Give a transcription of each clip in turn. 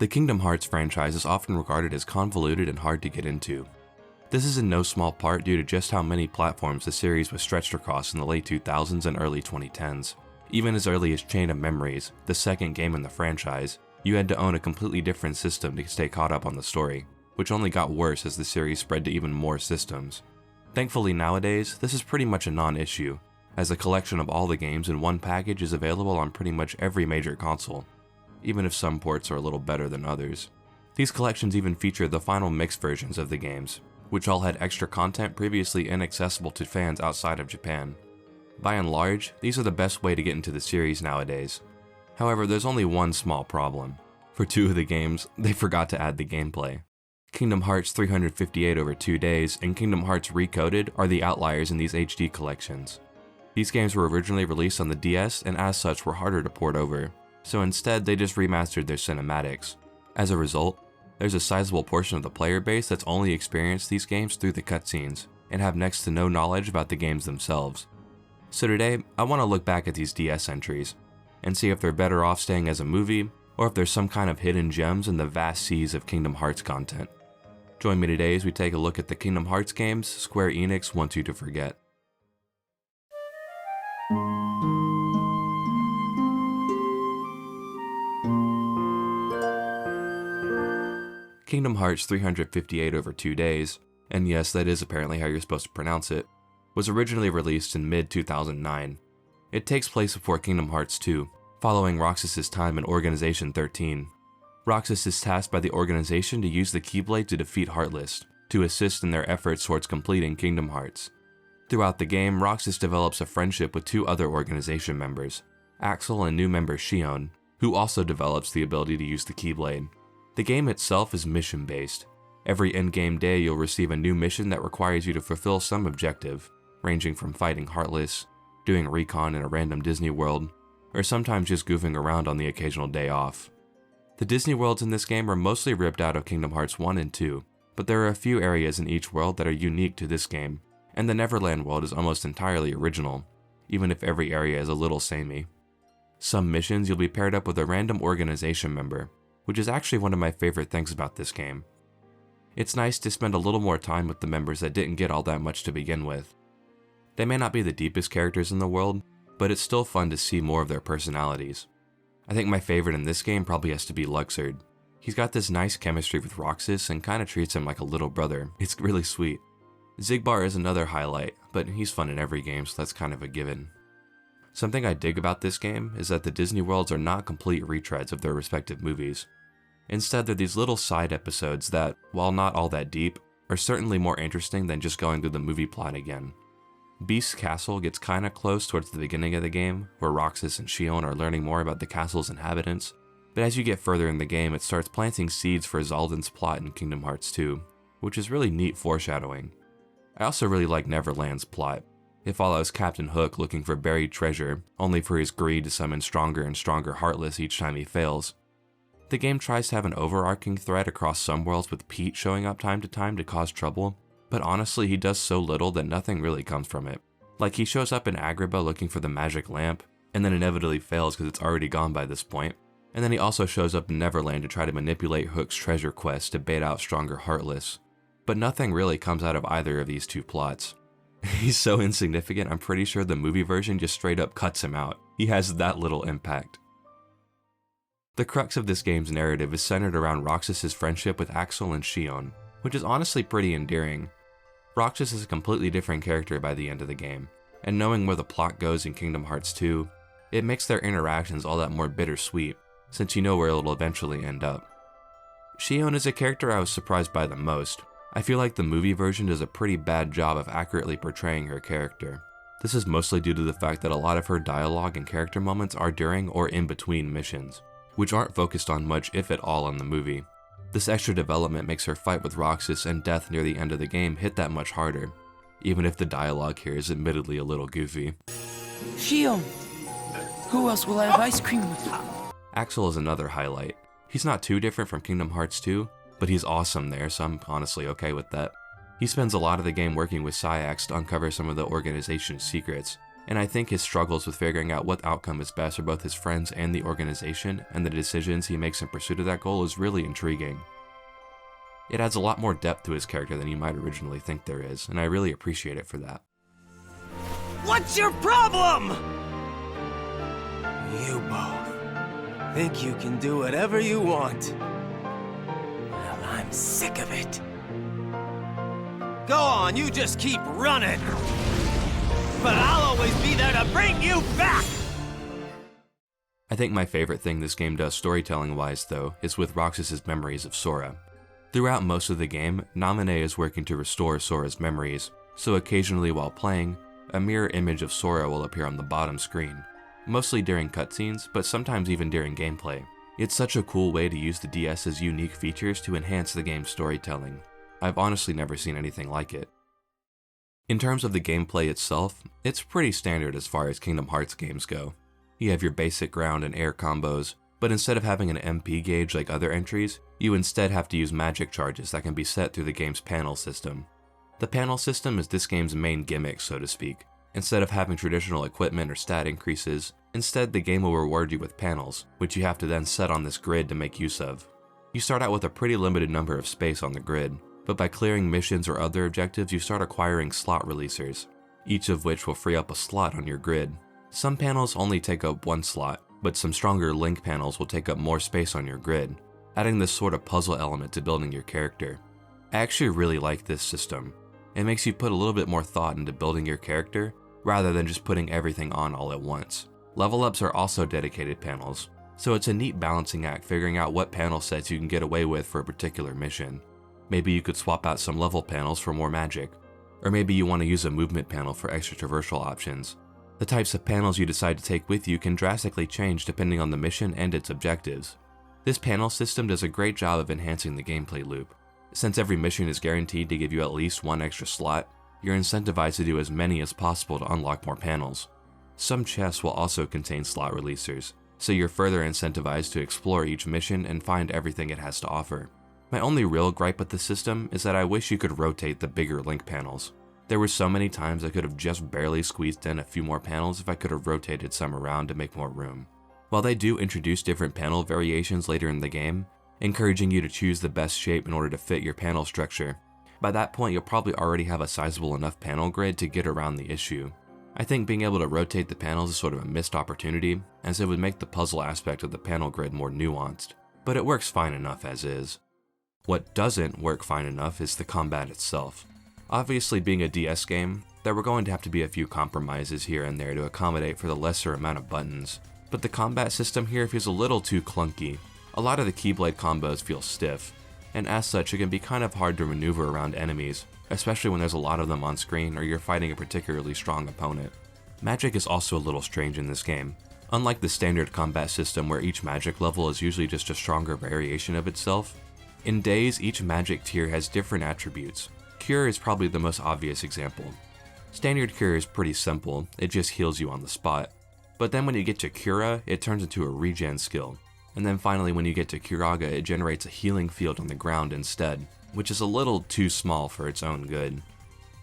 The Kingdom Hearts franchise is often regarded as convoluted and hard to get into. This is in no small part due to just how many platforms the series was stretched across in the late 2000s and early 2010s. Even as early as Chain of Memories, the second game in the franchise, you had to own a completely different system to stay caught up on the story, which only got worse as the series spread to even more systems. Thankfully nowadays, this is pretty much a non-issue, as a collection of all the games in one package is available on pretty much every major console, even if some ports are a little better than others. These collections even feature the final mixed versions of the games, which all had extra content previously inaccessible to fans outside of Japan. By and large, these are the best way to get into the series nowadays. However, there's only one small problem. For 2 of the games, they forgot to add the gameplay. Kingdom Hearts 358 over 2 days and Kingdom Hearts Recoded are the outliers in these HD collections. These games were originally released on the DS and as such were harder to port over, so instead they just remastered their cinematics. As a result, there's a sizable portion of the player base that's only experienced these games through the cutscenes, and have next to no knowledge about the games themselves. So today, I want to look back at these DS entries, and see if they're better off staying as a movie, or if there's some kind of hidden gems in the vast seas of Kingdom Hearts content. Join me today as we take a look at the Kingdom Hearts games Square Enix wants you to forget. Kingdom Hearts 358 over 2 days, and yes, that is apparently how you're supposed to pronounce it, was originally released in mid-2009. It takes place before Kingdom Hearts 2, following Roxas's time in Organization 13. Roxas is tasked by the organization to use the Keyblade to defeat Heartless, to assist in their efforts towards completing Kingdom Hearts. Throughout the game, Roxas develops a friendship with 2 other organization members, Axel and new member Xion, who also develops the ability to use the Keyblade. The game itself is mission-based. Every endgame day you'll receive a new mission that requires you to fulfill some objective, ranging from fighting Heartless, doing recon in a random Disney world, or sometimes just goofing around on the occasional day off. The Disney worlds in this game are mostly ripped out of Kingdom Hearts 1 and 2, but there are a few areas in each world that are unique to this game, and the Neverland world is almost entirely original, even if every area is a little samey. Some missions you'll be paired up with a random organization member, which is actually one of my favorite things about this game. It's nice to spend a little more time with the members that didn't get all that much to begin with. They may not be the deepest characters in the world, but it's still fun to see more of their personalities. I think my favorite in this game probably has to be Luxord. He's got this nice chemistry with Roxas and kinda treats him like a little brother. It's really sweet. Xigbar is another highlight, but he's fun in every game, so that's kind of a given. Something I dig about this game is that the Disney worlds are not complete retreads of their respective movies. Instead, they're these little side episodes that, while not all that deep, are certainly more interesting than just going through the movie plot again. Beast's Castle gets kinda close towards the beginning of the game, where Roxas and Xion are learning more about the castle's inhabitants, but as you get further in the game it starts planting seeds for Xaldin's plot in Kingdom Hearts 2, which is really neat foreshadowing. I also really like Neverland's plot. It follows Captain Hook looking for buried treasure, only for his greed to summon stronger and stronger Heartless each time he fails. The game tries to have an overarching thread across some worlds with Pete showing up time to cause trouble, but honestly he does so little that nothing really comes from it. Like he shows up in Agrabah looking for the magic lamp, and then inevitably fails because it's already gone by this point. And then he also shows up in Neverland to try to manipulate Hook's treasure quest to bait out stronger Heartless. But nothing really comes out of either of these two plots. He's so insignificant, I'm pretty sure the movie version just straight up cuts him out. He has that little impact. The crux of this game's narrative is centered around Roxas's friendship with Axel and Xion, which is honestly pretty endearing. Roxas is a completely different character by the end of the game, and knowing where the plot goes in Kingdom Hearts 2, it makes their interactions all that more bittersweet, since you know where it'll eventually end up. Xion is a character I was surprised by the most. I feel like the movie version does a pretty bad job of accurately portraying her character. This is mostly due to the fact that a lot of her dialogue and character moments are during or in between missions, which aren't focused on much if at all in the movie. This extra development makes her fight with Roxas and death near the end of the game hit that much harder, even if the dialogue here is admittedly a little goofy. Xion! Who else will I have ice cream with? Axel is another highlight. He's not too different from Kingdom Hearts 2, but he's awesome there, so I'm honestly okay with that. He spends a lot of the game working with Saïx to uncover some of the organization's secrets, and I think his struggles with figuring out what outcome is best for both his friends and the organization, and the decisions he makes in pursuit of that goal is really intriguing. It adds a lot more depth to his character than you might originally think there is, and I really appreciate it for that. What's your problem? You both think you can do whatever you want. Well, I'm sick of it. Go on, you just keep running. But I'll always be there to bring you back! I think my favorite thing this game does storytelling-wise, though, is with Roxas's memories of Sora. Throughout most of the game, Naminé is working to restore Sora's memories, so occasionally while playing, a mirror image of Sora will appear on the bottom screen, mostly during cutscenes, but sometimes even during gameplay. It's such a cool way to use the DS's unique features to enhance the game's storytelling. I've honestly never seen anything like it. In terms of the gameplay itself, it's pretty standard as far as Kingdom Hearts games go. You have your basic ground and air combos, but instead of having an MP gauge like other entries, you instead have to use magic charges that can be set through the game's panel system. The panel system is this game's main gimmick, so to speak. Instead of having traditional equipment or stat increases, instead the game will reward you with panels, which you have to then set on this grid to make use of. You start out with a pretty limited number of space on the grid, but by clearing missions or other objectives, you start acquiring slot releasers, each of which will free up a slot on your grid. Some panels only take up one slot, but some stronger link panels will take up more space on your grid, adding this sort of puzzle element to building your character. I actually really like this system. It makes you put a little bit more thought into building your character, rather than just putting everything on all at once. Level ups are also dedicated panels, so it's a neat balancing act figuring out what panel sets you can get away with for a particular mission. Maybe you could swap out some level panels for more magic, or maybe you want to use a movement panel for extra traversal options. The types of panels you decide to take with you can drastically change depending on the mission and its objectives. This panel system does a great job of enhancing the gameplay loop. Since every mission is guaranteed to give you at least one extra slot, you're incentivized to do as many as possible to unlock more panels. Some chests will also contain slot releasers, so you're further incentivized to explore each mission and find everything it has to offer. My only real gripe with the system is that I wish you could rotate the bigger link panels. There were so many times I could have just barely squeezed in a few more panels if I could have rotated some around to make more room. While they do introduce different panel variations later in the game, encouraging you to choose the best shape in order to fit your panel structure, by that point you'll probably already have a sizable enough panel grid to get around the issue. I think being able to rotate the panels is sort of a missed opportunity, as it would make the puzzle aspect of the panel grid more nuanced, but it works fine enough as is. What doesn't work fine enough is the combat itself. Obviously, being a DS game, there were going to have to be a few compromises here and there to accommodate for the lesser amount of buttons, but the combat system here feels a little too clunky. A lot of the Keyblade combos feel stiff, and as such it can be kind of hard to maneuver around enemies, especially when there's a lot of them on screen or you're fighting a particularly strong opponent. Magic is also a little strange in this game. Unlike the standard combat system where each magic level is usually just a stronger variation of itself, in Days each magic tier has different attributes. Cure is probably the most obvious example. Standard Cure is pretty simple, it just heals you on the spot. But then when you get to Cura, it turns into a regen skill. And then finally when you get to Curaga, it generates a healing field on the ground instead, which is a little too small for its own good.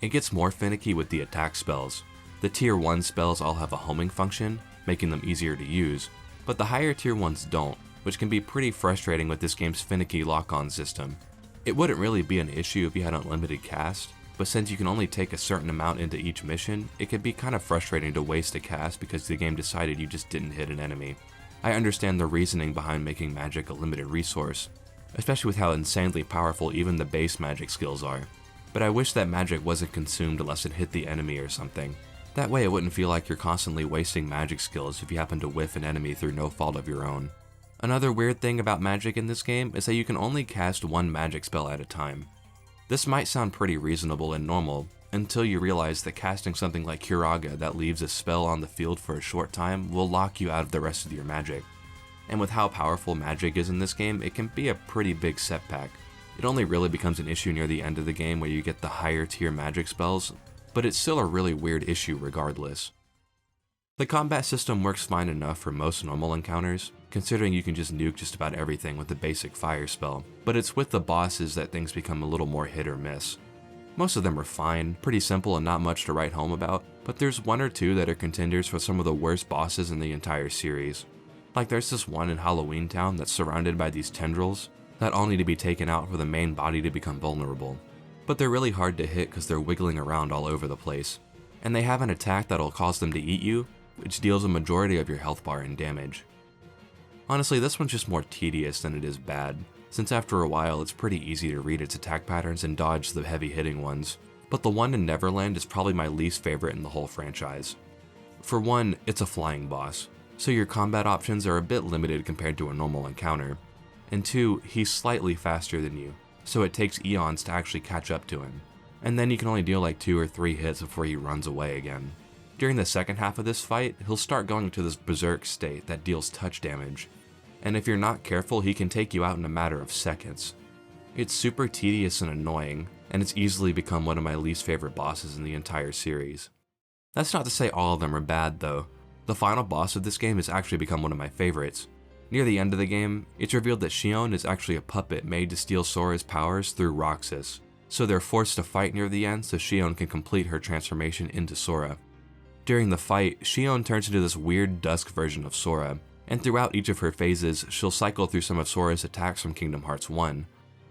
It gets more finicky with the attack spells. The tier 1 spells all have a homing function, making them easier to use, but the higher tier ones don't, which can be pretty frustrating with this game's finicky lock-on system. It wouldn't really be an issue if you had unlimited cast, but since you can only take a certain amount into each mission, it could be kind of frustrating to waste a cast because the game decided you just didn't hit an enemy. I understand the reasoning behind making magic a limited resource, especially with how insanely powerful even the base magic skills are, but I wish that magic wasn't consumed unless it hit the enemy or something. That way it wouldn't feel like you're constantly wasting magic skills if you happen to whiff an enemy through no fault of your own. Another weird thing about magic in this game is that you can only cast one magic spell at a time. This might sound pretty reasonable and normal, until you realize that casting something like Curaga that leaves a spell on the field for a short time will lock you out of the rest of your magic. And with how powerful magic is in this game, it can be a pretty big setback. It only really becomes an issue near the end of the game where you get the higher tier magic spells, but it's still a really weird issue regardless. The combat system works fine enough for most normal encounters, considering you can just nuke just about everything with the basic fire spell, but it's with the bosses that things become a little more hit or miss. Most of them are fine, pretty simple and not much to write home about, but there's one or two that are contenders for some of the worst bosses in the entire series. Like there's this one in Halloween Town that's surrounded by these tendrils that all need to be taken out for the main body to become vulnerable. But they're really hard to hit because they're wiggling around all over the place. And they have an attack that'll cause them to eat you, which deals a majority of your health bar in damage. Honestly, this one's just more tedious than it is bad, since after a while it's pretty easy to read its attack patterns and dodge the heavy hitting ones. But the one in Neverland is probably my least favorite in the whole franchise. For one, it's a flying boss, so your combat options are a bit limited compared to a normal encounter. And two, he's slightly faster than you, so it takes eons to actually catch up to him. And then you can only deal like 2 or 3 hits before he runs away again. During the second half of this fight, he'll start going into this berserk state that deals touch damage. And if you're not careful, he can take you out in a matter of seconds. It's super tedious and annoying, and it's easily become one of my least favorite bosses in the entire series. That's not to say all of them are bad though. The final boss of this game has actually become one of my favorites. Near the end of the game, it's revealed that Xion is actually a puppet made to steal Sora's powers through Roxas, so they're forced to fight near the end so Xion can complete her transformation into Sora. During the fight, Xion turns into this weird dusk version of Sora, and throughout each of her phases, she'll cycle through some of Sora's attacks from Kingdom Hearts 1.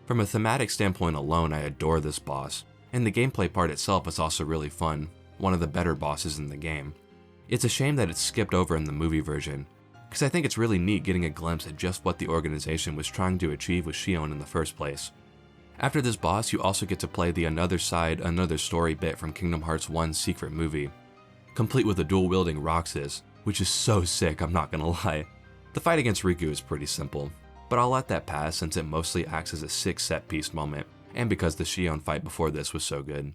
From a thematic standpoint alone, I adore this boss, and the gameplay part itself is also really fun, one of the better bosses in the game. It's a shame that it's skipped over in the movie version, because I think it's really neat getting a glimpse at just what the organization was trying to achieve with Xion in the first place. After this boss, you also get to play the Another Side, Another Story bit from Kingdom Hearts 1's secret movie, complete with a dual-wielding Roxas, which is so sick, I'm not gonna lie. The fight against Riku is pretty simple, but I'll let that pass since it mostly acts as a sick set-piece moment, and because the Xion fight before this was so good.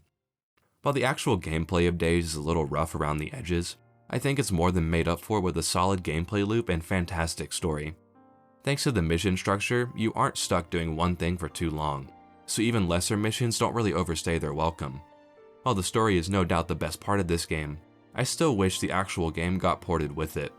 While the actual gameplay of Days is a little rough around the edges, I think it's more than made up for with a solid gameplay loop and fantastic story. Thanks to the mission structure, you aren't stuck doing one thing for too long, so even lesser missions don't really overstay their welcome. While the story is no doubt the best part of this game, I still wish the actual game got ported with it.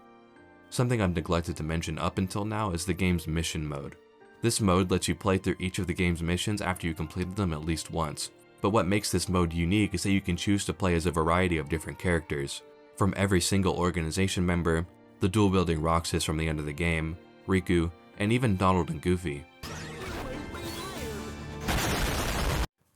Something I've neglected to mention up until now is the game's mission mode. This mode lets you play through each of the game's missions after you completed them at least once, but what makes this mode unique is that you can choose to play as a variety of different characters. From every single organization member, the dual-wielding Roxas from the end of the game, Riku, and even Donald and Goofy.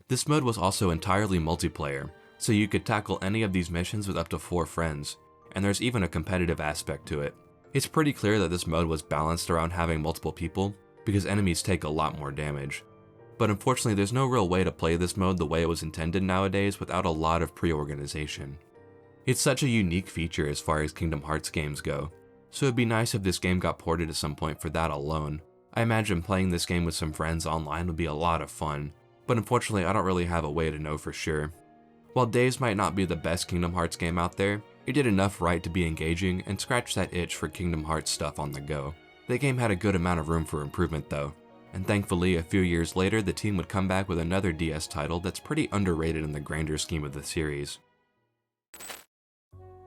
This mode was also entirely multiplayer, so you could tackle any of these missions with up to 4 friends, and there's even a competitive aspect to it. It's pretty clear that this mode was balanced around having multiple people, because enemies take a lot more damage. But unfortunately, there's no real way to play this mode the way it was intended nowadays without a lot of pre-organization. It's such a unique feature as far as Kingdom Hearts games go, so it'd be nice if this game got ported at some point for that alone. I imagine playing this game with some friends online would be a lot of fun, but unfortunately I don't really have a way to know for sure. While Days might not be the best Kingdom Hearts game out there, it did enough right to be engaging and scratch that itch for Kingdom Hearts stuff on the go. The game had a good amount of room for improvement though, and thankfully a few years later the team would come back with another DS title that's pretty underrated in the grander scheme of the series.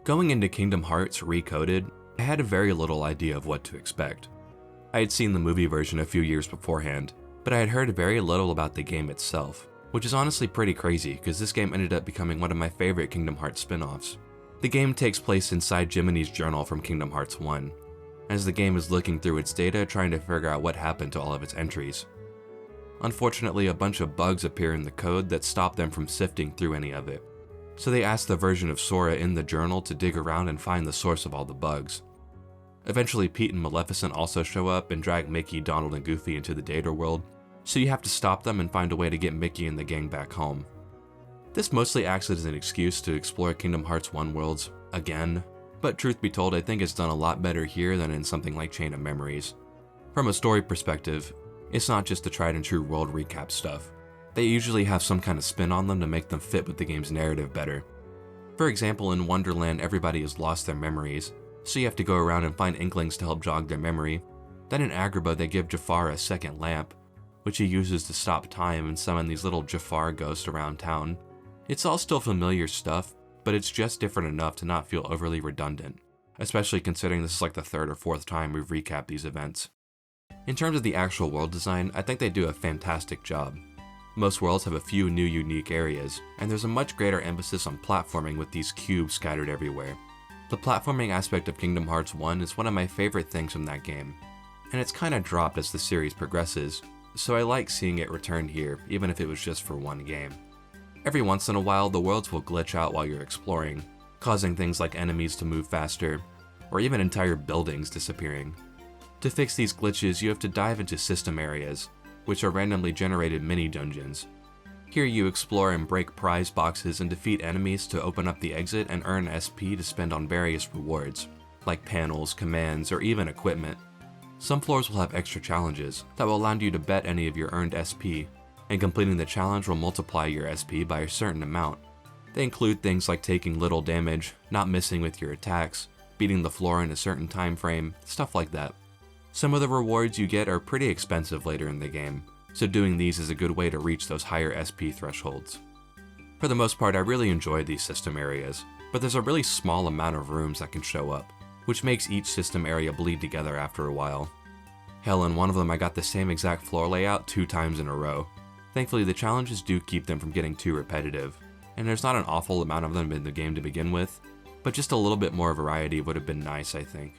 Going into Kingdom Hearts Recoded, I had very little idea of what to expect. I had seen the movie version a few years beforehand, but I had heard very little about the game itself, which is honestly pretty crazy because this game ended up becoming one of my favorite Kingdom Hearts spin-offs. The game takes place inside Jiminy's journal from Kingdom Hearts 1, as the game is looking through its data trying to figure out what happened to all of its entries. Unfortunately, a bunch of bugs appear in the code that stop them from sifting through any of it, so they ask the version of Sora in the journal to dig around and find the source of all the bugs. Eventually, Pete and Maleficent also show up and drag Mickey, Donald, and Goofy into the data world, so you have to stop them and find a way to get Mickey and the gang back home. This mostly acts as an excuse to explore Kingdom Hearts 1 worlds again, but truth be told, I think it's done a lot better here than in something like Chain of Memories. From a story perspective, it's not just the tried and true world recap stuff. They usually have some kind of spin on them to make them fit with the game's narrative better. For example, in Wonderland, everybody has lost their memories, so you have to go around and find Inklings to help jog their memory. Then in Agrabah, they give Jafar a second lamp, which he uses to stop time and summon these little Jafar ghosts around town. It's all still familiar stuff, but it's just different enough to not feel overly redundant, especially considering this is like the 3rd or 4th time we've recapped these events. In terms of the actual world design, I think they do a fantastic job. Most worlds have a few new unique areas, and there's a much greater emphasis on platforming with these cubes scattered everywhere. The platforming aspect of Kingdom Hearts 1 is one of my favorite things from that game, and it's kinda dropped as the series progresses, so I like seeing it return here, even if it was just for one game. Every once in a while, the worlds will glitch out while you're exploring, causing things like enemies to move faster, or even entire buildings disappearing. To fix these glitches, you have to dive into system areas, which are randomly generated mini-dungeons. Here you explore and break prize boxes and defeat enemies to open up the exit and earn SP to spend on various rewards, like panels, commands, or even equipment. Some floors will have extra challenges that will allow you to bet any of your earned SP, and completing the challenge will multiply your SP by a certain amount. They include things like taking little damage, not missing with your attacks, beating the floor in a certain time frame, stuff like that. Some of the rewards you get are pretty expensive later in the game, so doing these is a good way to reach those higher SP thresholds. For the most part, I really enjoy these system areas, but there's a really small amount of rooms that can show up, which makes each system area bleed together after a while. Hell, in one of them I got the same exact floor layout 2 times in a row. Thankfully, the challenges do keep them from getting too repetitive, and there's not an awful amount of them in the game to begin with, but just a little bit more variety would have been nice, I think.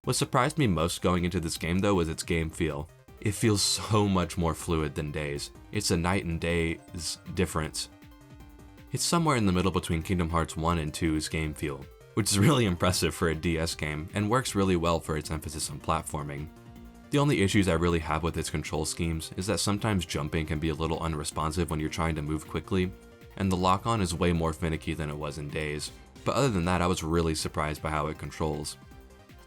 What surprised me most going into this game though was its game feel. It feels so much more fluid than Days. It's a night and day's difference. It's somewhere in the middle between Kingdom Hearts 1 and 2's game feel, which is really impressive for a DS game and works really well for its emphasis on platforming. The only issues I really have with its control schemes is that sometimes jumping can be a little unresponsive when you're trying to move quickly, and the lock-on is way more finicky than it was in Days. But other than that, I was really surprised by how it controls.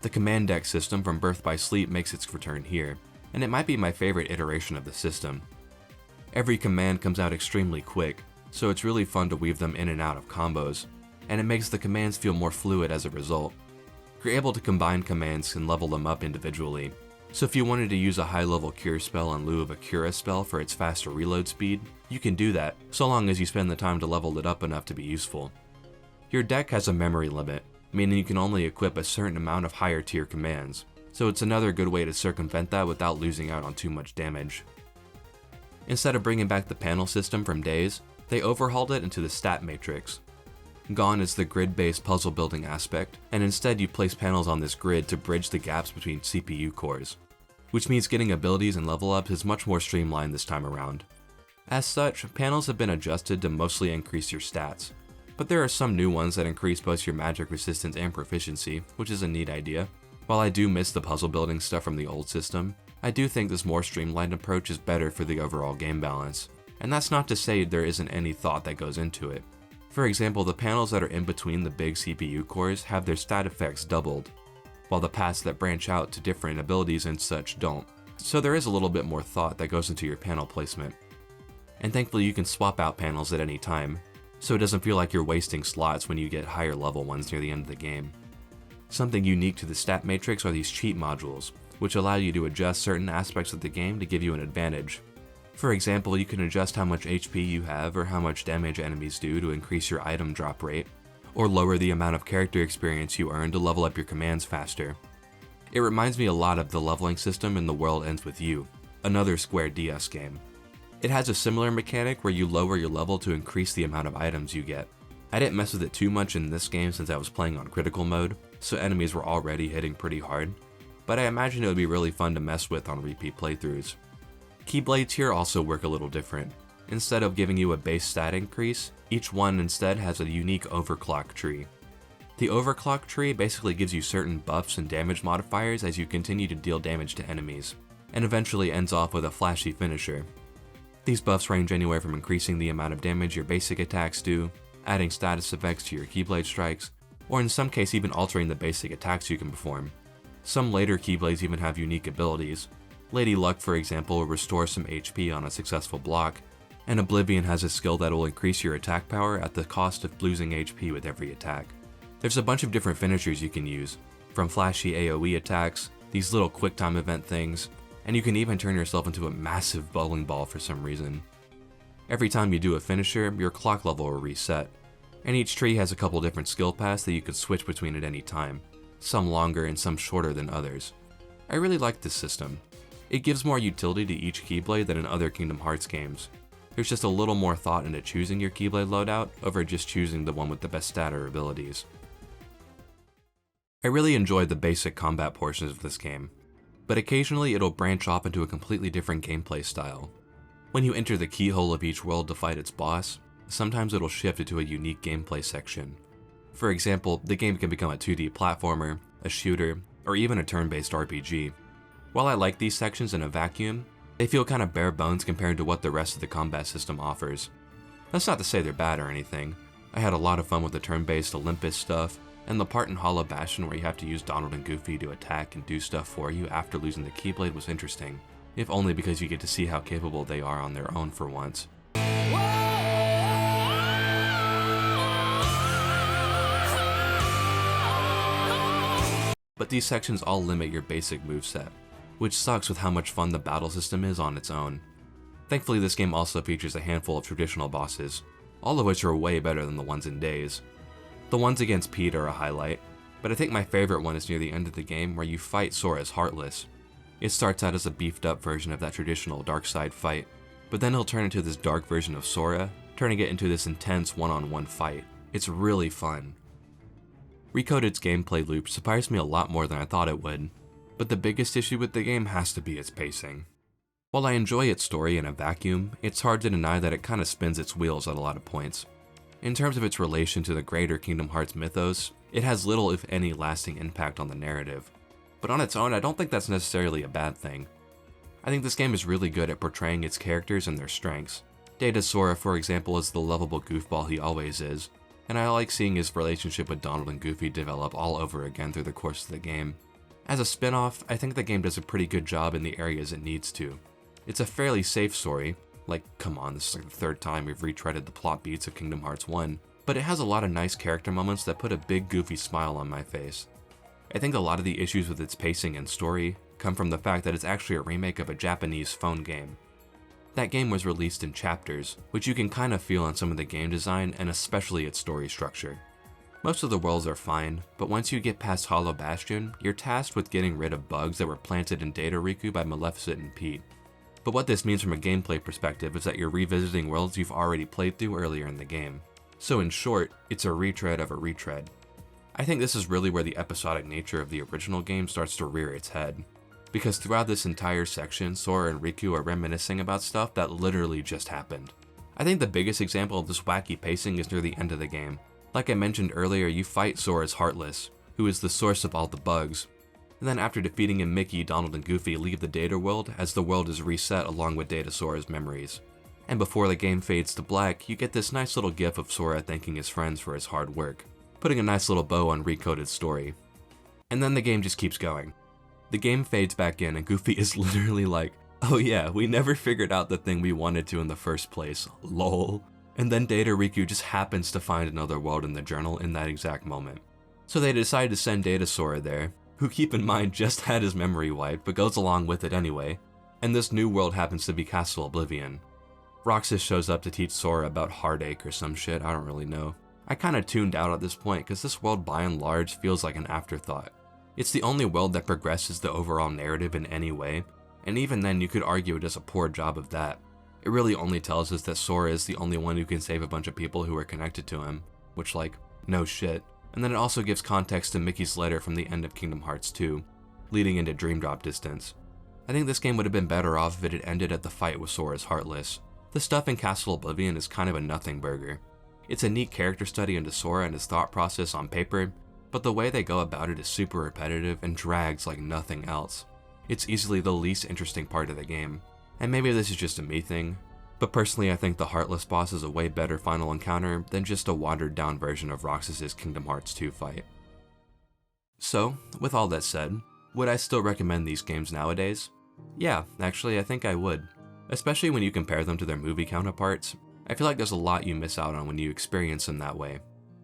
The command deck system from Birth by Sleep makes its return here, and it might be my favorite iteration of the system. Every command comes out extremely quick, so it's really fun to weave them in and out of combos, and it makes the commands feel more fluid as a result. You're able to combine commands and level them up individually, so if you wanted to use a high-level cure spell in lieu of a Cura spell for its faster reload speed, you can do that, so long as you spend the time to level it up enough to be useful. Your deck has a memory limit, meaning you can only equip a certain amount of higher tier commands, so it's another good way to circumvent that without losing out on too much damage. Instead of bringing back the panel system from Days, they overhauled it into the stat matrix. Gone is the grid-based puzzle building aspect, and instead you place panels on this grid to bridge the gaps between CPU cores, which means getting abilities and level ups is much more streamlined this time around. As such, panels have been adjusted to mostly increase your stats, but there are some new ones that increase both your magic resistance and proficiency, which is a neat idea. While I do miss the puzzle building stuff from the old system, I do think this more streamlined approach is better for the overall game balance, and that's not to say there isn't any thought that goes into it. For example, the panels that are in between the big CPU cores have their stat effects doubled, while the paths that branch out to different abilities and such don't, so there is a little bit more thought that goes into your panel placement. And thankfully you can swap out panels at any time, so it doesn't feel like you're wasting slots when you get higher level ones near the end of the game. Something unique to the stat matrix are these cheat modules, which allow you to adjust certain aspects of the game to give you an advantage. For example, you can adjust how much HP you have or how much damage enemies do to increase your item drop rate, or lower the amount of character experience you earn to level up your commands faster. It reminds me a lot of the leveling system in The World Ends With You, another Square DS game. It has a similar mechanic where you lower your level to increase the amount of items you get. I didn't mess with it too much in this game since I was playing on critical mode, so enemies were already hitting pretty hard, but I imagine it would be really fun to mess with on repeat playthroughs. Keyblades here also work a little different. Instead of giving you a base stat increase, each one instead has a unique overclock tree. The overclock tree basically gives you certain buffs and damage modifiers as you continue to deal damage to enemies, and eventually ends off with a flashy finisher. These buffs range anywhere from increasing the amount of damage your basic attacks do, adding status effects to your Keyblade strikes, or in some cases even altering the basic attacks you can perform. Some later Keyblades even have unique abilities. Lady Luck, for example, will restore some HP on a successful block, and Oblivion has a skill that will increase your attack power at the cost of losing HP with every attack. There's a bunch of different finishers you can use, from flashy AoE attacks, these little quick time event things, and you can even turn yourself into a massive bowling ball for some reason. Every time you do a finisher, your clock level will reset, and each tree has a couple different skill paths that you could switch between at any time, some longer and some shorter than others. I really like this system. It gives more utility to each Keyblade than in other Kingdom Hearts games. There's just a little more thought into choosing your Keyblade loadout over just choosing the one with the best stat or abilities. I really enjoyed the basic combat portions of this game, but occasionally it'll branch off into a completely different gameplay style. When you enter the keyhole of each world to fight its boss, sometimes it'll shift into a unique gameplay section. For example, the game can become a 2D platformer, a shooter, or even a turn-based RPG. While I like these sections in a vacuum, they feel kind of bare bones compared to what the rest of the combat system offers. That's not to say they're bad or anything. I had a lot of fun with the turn-based Olympus stuff, and the part in Hollow Bastion where you have to use Donald and Goofy to attack and do stuff for you after losing the Keyblade was interesting, if only because you get to see how capable they are on their own for once. But these sections all limit your basic moveset, which sucks with how much fun the battle system is on its own. Thankfully, this game also features a handful of traditional bosses, all of which are way better than the ones in Days. The ones against Pete are a highlight, but I think my favorite one is near the end of the game where you fight Sora's Heartless. It starts out as a beefed up version of that traditional dark side fight, but then he'll turn into this dark version of Sora, turning it into this intense one-on-one fight. It's really fun. Recoded's gameplay loop surprised me a lot more than I thought it would, but the biggest issue with the game has to be its pacing. While I enjoy its story in a vacuum, it's hard to deny that it kinda spins its wheels at a lot of points. In terms of its relation to the greater Kingdom Hearts mythos, it has little if any lasting impact on the narrative. But on its own, I don't think that's necessarily a bad thing. I think this game is really good at portraying its characters and their strengths. Data Sora, for example, is the lovable goofball he always is, and I like seeing his relationship with Donald and Goofy develop all over again through the course of the game. As a spin-off, I think the game does a pretty good job in the areas it needs to. It's a fairly safe story, like, come on, this is like the third time we've retreaded the plot beats of Kingdom Hearts 1, but it has a lot of nice character moments that put a big goofy smile on my face. I think a lot of the issues with its pacing and story come from the fact that it's actually a remake of a Japanese phone game. That game was released in chapters, which you can kind of feel in some of the game design and especially its story structure. Most of the worlds are fine, but once you get past Hollow Bastion, you're tasked with getting rid of bugs that were planted in Data Riku by Maleficent and Pete. But what this means from a gameplay perspective is that you're revisiting worlds you've already played through earlier in the game. So in short, it's a retread of a retread. I think this is really where the episodic nature of the original game starts to rear its head. Because throughout this entire section, Sora and Riku are reminiscing about stuff that literally just happened. I think the biggest example of this wacky pacing is near the end of the game. Like I mentioned earlier, you fight Sora's Heartless, who is the source of all the bugs. And then after defeating him, Mickey, Donald, and Goofy leave the Data world as the world is reset along with Data Sora's memories. And before the game fades to black, you get this nice little gif of Sora thanking his friends for his hard work, putting a nice little bow on Recoded's story. And then the game just keeps going. The game fades back in and Goofy is literally like, oh yeah, we never figured out the thing we wanted to in the first place, lol. And then Data Riku just happens to find another world in the journal in that exact moment. So they decide to send Data Sora there, who, keep in mind, just had his memory wiped but goes along with it anyway, and this new world happens to be Castle Oblivion. Roxas shows up to teach Sora about heartache or some shit, I don't really know. I kinda tuned out at this point because this world by and large feels like an afterthought. It's the only world that progresses the overall narrative in any way, and even then you could argue it does a poor job of that. It really only tells us that Sora is the only one who can save a bunch of people who are connected to him, which, like, no shit. And then it also gives context to Mickey's letter from the end of Kingdom Hearts 2, leading into Dream Drop Distance. I think this game would have been better off if it had ended at the fight with Sora's Heartless. The stuff in Castle Oblivion is kind of a nothing burger. It's a neat character study into Sora and his thought process on paper, but the way they go about it is super repetitive and drags like nothing else. It's easily the least interesting part of the game. And maybe this is just a me thing, but personally I think the Heartless boss is a way better final encounter than just a watered down version of Roxas' Kingdom Hearts 2 fight. So, with all that said, would I still recommend these games nowadays? Yeah, actually I think I would. Especially when you compare them to their movie counterparts. I feel like there's a lot you miss out on when you experience them that way.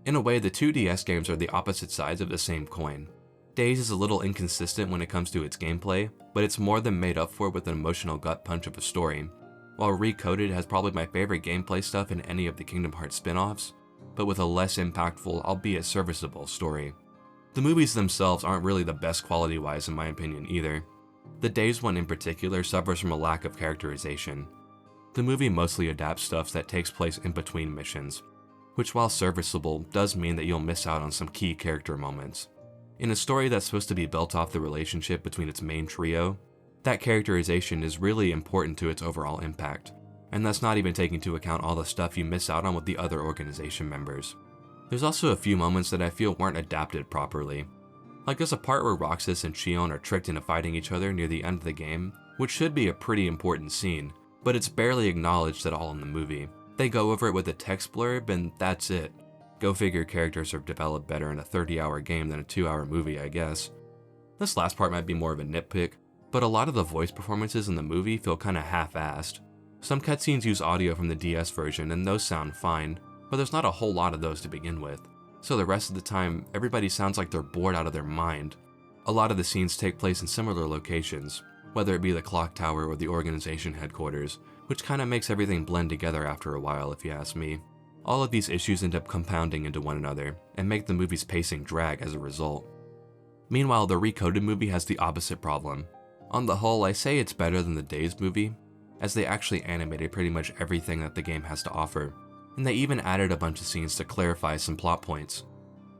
In a way, the 2DS games are the opposite sides of the same coin. Days is a little inconsistent when it comes to its gameplay, but it's more than made up for with an emotional gut punch of a story, while Recoded has probably my favorite gameplay stuff in any of the Kingdom Hearts spin-offs, but with a less impactful, albeit serviceable, story. The movies themselves aren't really the best quality-wise in my opinion either. The Days one in particular suffers from a lack of characterization. The movie mostly adapts stuff that takes place in between missions, which while serviceable does mean that you'll miss out on some key character moments. In a story that's supposed to be built off the relationship between its main trio, that characterization is really important to its overall impact, and that's not even taking into account all the stuff you miss out on with the other organization members. There's also a few moments that I feel weren't adapted properly. Like there's a part where Roxas and Xion are tricked into fighting each other near the end of the game, which should be a pretty important scene, but it's barely acknowledged at all in the movie. They go over it with a text blurb and that's it. Go figure characters are developed better in a 30-hour game than a 2-hour movie, I guess. This last part might be more of a nitpick, but a lot of the voice performances in the movie feel kinda half-assed. Some cutscenes use audio from the DS version and those sound fine, but there's not a whole lot of those to begin with. So the rest of the time, everybody sounds like they're bored out of their mind. A lot of the scenes take place in similar locations, whether it be the clock tower or the organization headquarters, which kinda makes everything blend together after a while if you ask me. All of these issues end up compounding into one another, and make the movie's pacing drag as a result. Meanwhile, the Recoded movie has the opposite problem. On the whole, I say it's better than the Days movie, as they actually animated pretty much everything that the game has to offer, and they even added a bunch of scenes to clarify some plot points.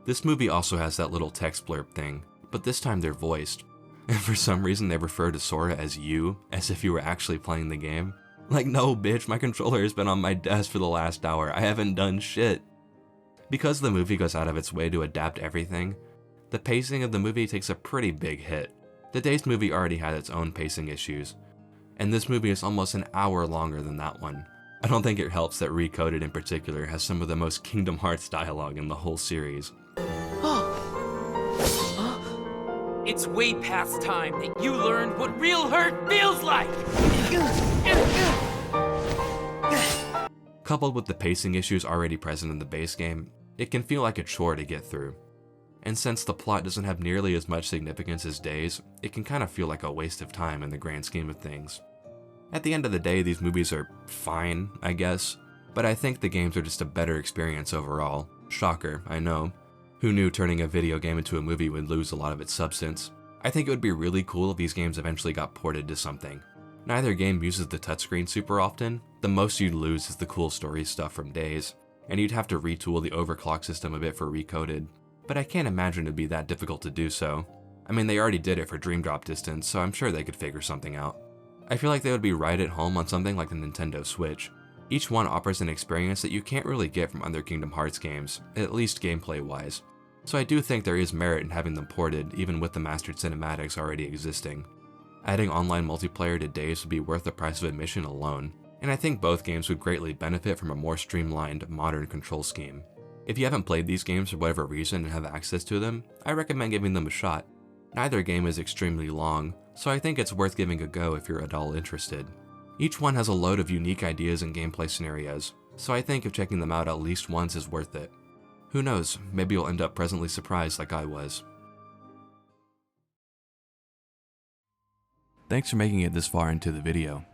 This movie also has that little text blurb thing, but this time they're voiced, and for some reason they refer to Sora as you, as if you were actually playing the game. Like, no bitch, my controller has been on my desk for the last hour, I haven't done shit. Because the movie goes out of its way to adapt everything, the pacing of the movie takes a pretty big hit. The Days movie already had its own pacing issues, and this movie is almost an hour longer than that one. I don't think it helps that Recoded in particular has some of the most Kingdom Hearts dialogue in the whole series. It's way past time that you learned what real hurt feels like! Coupled with the pacing issues already present in the base game, it can feel like a chore to get through. And since the plot doesn't have nearly as much significance as Days, it can kind of feel like a waste of time in the grand scheme of things. At the end of the day, these movies are fine, I guess, but I think the games are just a better experience overall. Shocker, I know. Who knew turning a video game into a movie would lose a lot of its substance? I think it would be really cool if these games eventually got ported to something. Neither game uses the touchscreen super often, the most you'd lose is the cool story stuff from Days, and you'd have to retool the overclock system a bit for Recoded, but I can't imagine it'd be that difficult to do so. I mean, they already did it for Dream Drop Distance, so I'm sure they could figure something out. I feel like they would be right at home on something like the Nintendo Switch. Each one offers an experience that you can't really get from other Kingdom Hearts games, at least gameplay-wise. So I do think there is merit in having them ported even with the mastered cinematics already existing. Adding online multiplayer to Days would be worth the price of admission alone, and I think both games would greatly benefit from a more streamlined, modern control scheme. If you haven't played these games for whatever reason and have access to them, I recommend giving them a shot. Neither game is extremely long, so I think it's worth giving a go if you're at all interested. Each one has a load of unique ideas and gameplay scenarios, so I think if checking them out at least once is worth it. Who knows, maybe you'll end up pleasantly surprised like I was. Thanks for making it this far into the video.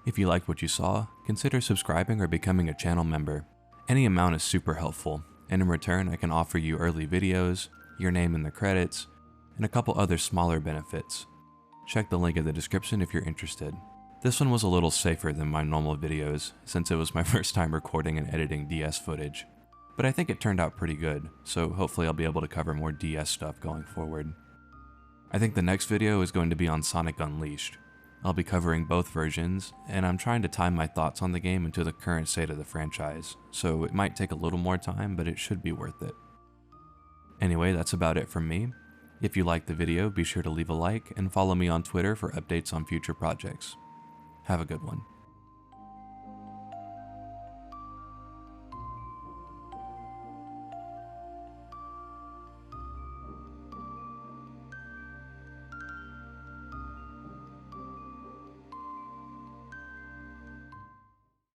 If you liked what you saw, consider subscribing or becoming a channel member. Any amount is super helpful, and in return I can offer you early videos, your name in the credits, and a couple other smaller benefits. Check the link in the description if you're interested. This one was a little safer than my normal videos, since it was my first time recording and editing DS footage. But I think it turned out pretty good, so hopefully I'll be able to cover more DS stuff going forward. I think the next video is going to be on Sonic Unleashed. I'll be covering both versions, and I'm trying to time my thoughts on the game into the current state of the franchise, so it might take a little more time, but it should be worth it. Anyway, that's about it from me. If you liked the video, be sure to leave a like and follow me on Twitter for updates on future projects. Have a good one.